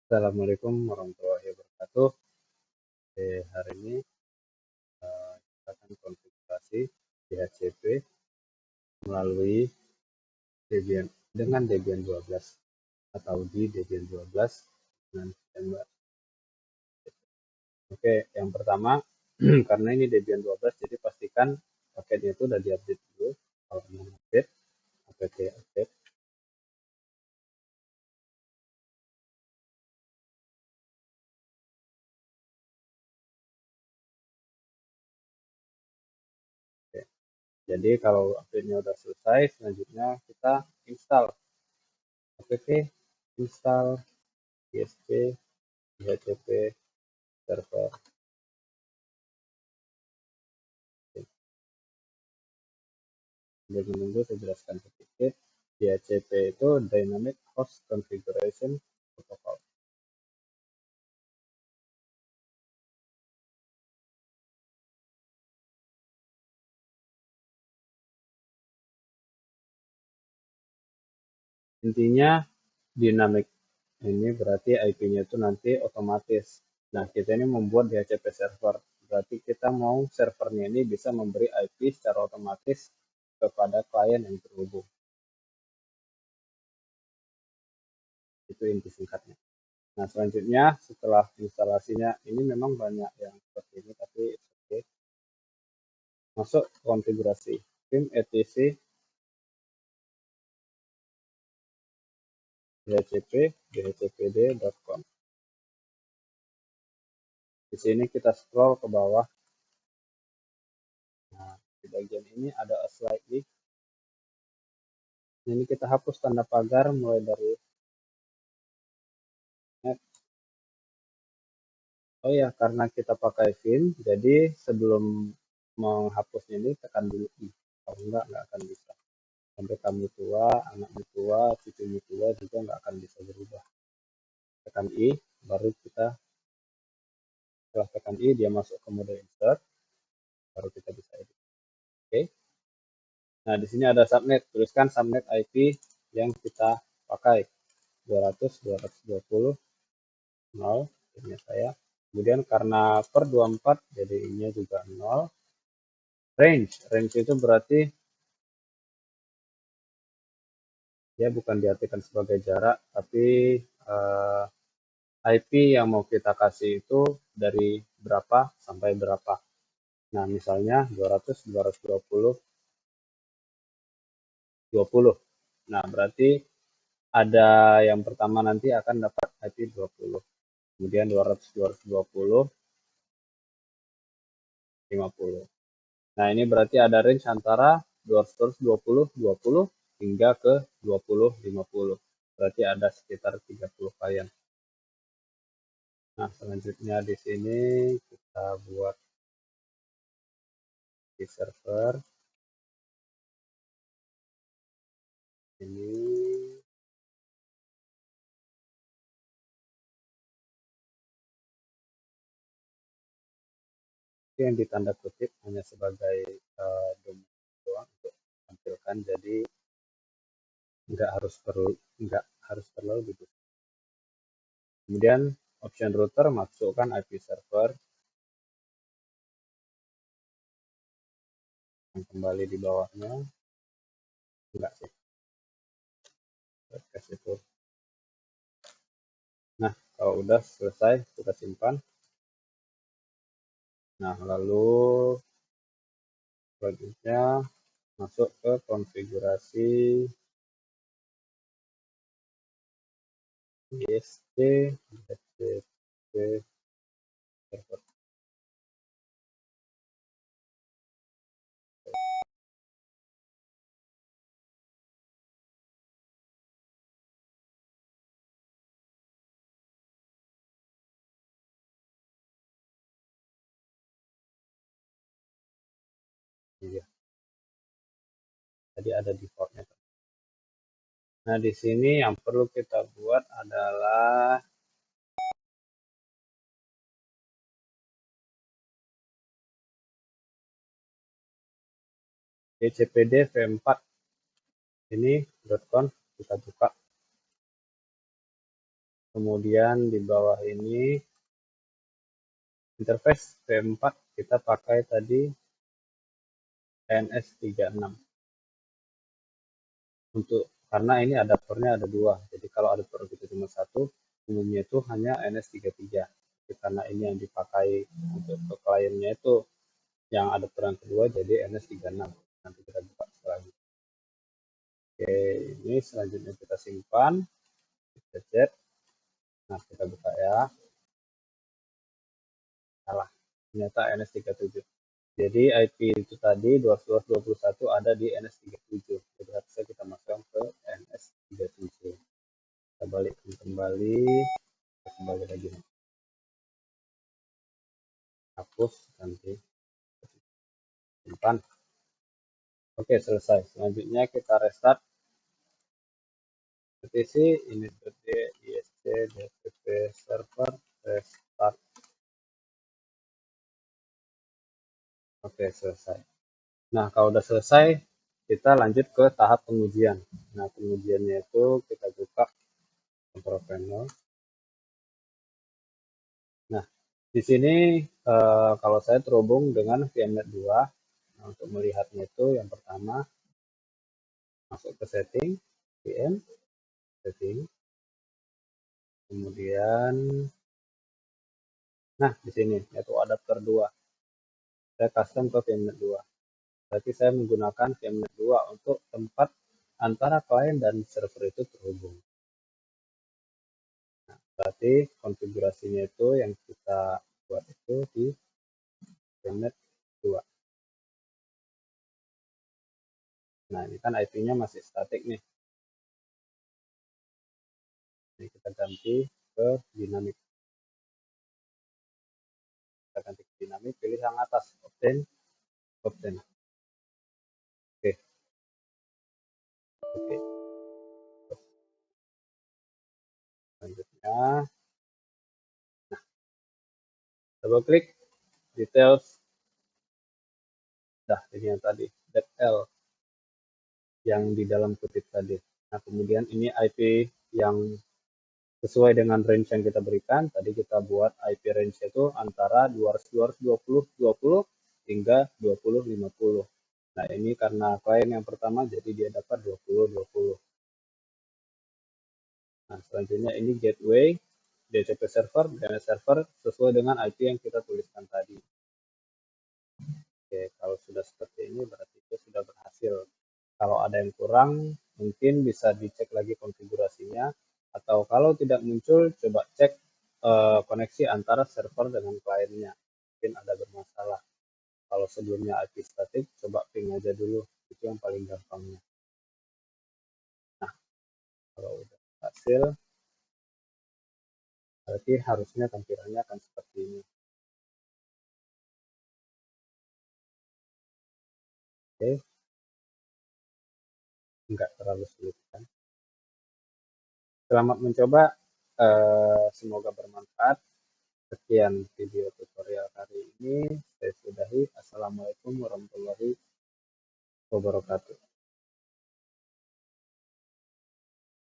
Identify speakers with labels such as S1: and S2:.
S1: Assalamualaikum warahmatullahi wabarakatuh. Hari ini kita akan konfigurasi DHCP melalui Debian dengan Debian 12 atau di Debian 12 dengan September. Oke, yang pertama karena ini Debian 12 jadi pastikan paketnya itu sudah diupdate dulu. Kalau mau update, apt update. Oke. Jadi kalau update-nya sudah selesai, selanjutnya kita install apt install PHP DHCP server. Sambil menunggu saya jelaskan sedikit. DHCP itu Dynamic Host Configuration Protocol. Intinya dynamic ini berarti IP-nya itu nanti otomatis. Nah, kita ini membuat DHCP server. Berarti kita mau servernya ini bisa memberi IP secara otomatis kepada klien yang terhubung. Itu inti singkatnya. Nah, selanjutnya setelah instalasinya, ini memang banyak yang seperti ini, tapi oke. Masuk konfigurasi vim etc dhcp dhcpd.com. Di sini kita scroll ke bawah. Nah, di bagian ini ada a slightly. Ini kita hapus tanda pagar mulai dari net. Oh ya, karena kita pakai vim, jadi sebelum menghapusnya ini tekan dulu i. Kalau enggak akan bisa. Sampai kamu tua, anakmu tua, cucumu tua juga nggak akan bisa berubah. Tekan i, baru kita setelah tekan i dia masuk ke mode insert, baru kita bisa edit. Oke. Nah, di sini ada subnet, tuliskan subnet IP yang kita pakai 200.220.0, ini saya. Kemudian karena per 24 jadi ini juga 0. Range itu berarti dia bukan diartikan sebagai jarak, tapi IP yang mau kita kasih itu dari berapa sampai berapa. Nah, misalnya 200, 220, 20. Nah, berarti ada yang pertama nanti akan dapat IP 20. Kemudian 200, 220, 50. Nah, ini berarti ada range antara 220, 20 hingga ke 20, 50. Berarti ada sekitar 30 klien. Nah, selanjutnya di sini kita buat di server. Ini yang ditanda kutip hanya sebagai domain doang untuk tampilkan, jadi nggak harus perlu gitu. Kemudian option router masukkan IP server yang kembali di bawahnya. Enggak sih, kasih itu. Nah, kalau udah selesai kita simpan. Nah, lalu selanjutnya masuk ke konfigurasi ISP DHCP server. Iya, tadi ada defaultnya. Nah, di sini yang perlu kita buat adalah DCPD v4. Ini .conf kita buka. Kemudian di bawah ini interface V4 kita pakai tadi NS36 untuk karena ini adaptornya ada dua. Jadi kalau adaptor kita cuma satu, umumnya itu hanya NS33. Karena ini yang dipakai untuk ke kliennya itu yang adaptor yang kedua jadi NS36. Nanti kita buka selanjutnya. Oke, ini selanjutnya kita simpan, kita chat. Nah, kita buka ya. Salah, ternyata NS37. Jadi IP itu tadi 221 ada di NS37. Jadi harusnya kita masukkan ke NS37. Kita balik kembali, kita kembali lagi. Hapus nanti simpan. Oke, selesai. Selanjutnya kita restart etc init.d isc dpp server restart. Oke, selesai. Nah, kalau udah selesai, kita lanjut ke tahap pengujian. Nah, pengujiannya itu kita buka control panel. Nah, di sini kalau saya terhubung dengan VMnet 2. Nah, untuk melihatnya itu yang pertama masuk ke setting, VM, setting. Kemudian nah di sini yaitu adapter 2. Saya custom ke VMnet 2. Berarti saya menggunakan VMnet 2 untuk tempat antara klien dan server itu terhubung. Nah, berarti konfigurasinya itu yang kita buat itu di VMnet 2. Nah, ini kan IP-nya masih statik nih. Ini kita ganti ke dinamik. Kita ganti ke dinamik, pilih yang atas, obtain. Oke. Oke. Selanjutnya, double klik details. Nah, ini yang tadi, .l yang di dalam kutip tadi. Nah, kemudian ini IP yang sesuai dengan range yang kita berikan. Tadi kita buat IP range itu antara 200-220 hingga 20-50. Nah, ini karena klien yang pertama, jadi dia dapat 20-20. Nah, selanjutnya ini gateway, DCP server, DNS server sesuai dengan IP yang kita tuliskan tadi. Oke, kalau sudah seperti ini berarti itu sudah berhasil. Kalau ada yang kurang, mungkin bisa dicek lagi konfigurasinya. Atau kalau tidak muncul, coba cek koneksi antara server dengan kliennya. Mungkin ada bermasalah. Kalau sebelumnya IP statik, coba ping aja dulu. Itu yang paling gampangnya. Nah, kalau udah berhasil, berarti harusnya tampilannya akan seperti ini. Oke, nggak terlalu sulit kan. Selamat mencoba, semoga bermanfaat. Sekian video tutorial hari ini. Saya sudahi. Assalamualaikum warahmatullahi wabarakatuh.